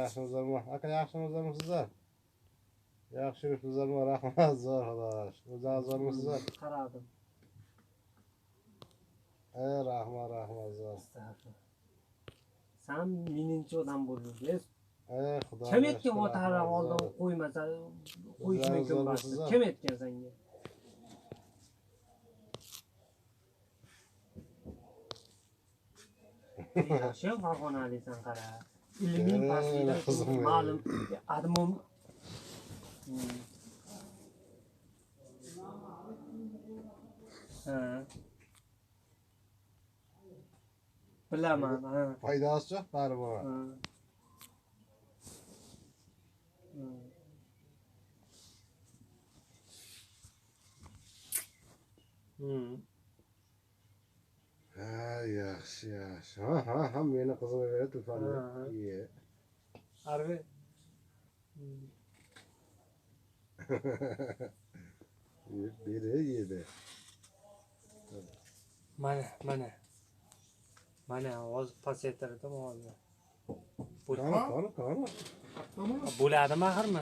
yaxshimizlarmi? Aka yaxshimizlarmi sizlar? Yaxshi yuribsizlarmi? Rahmat, zo'r xolos. O'zingiz zo'rmisizlar? Qaradim. Rahmat, zo'r. Sen mininchi odam bo'ldingiz. Xudo. Kim aytgan otalar oldin qo'ymasa qo'yish mumkin emas. Kim aytgan senga? Yaxshi, farg'onalisan qara. Ilmiy pastlikdan ma'lum admon. Bilaman. Foydasi yo'q baribir. Yaxshi. Ha, meni qizimga berib turibdi. Arvi. Yedi. Mana hozir pasaytirdim hozir. Qani. Bo'ladimi axirmi?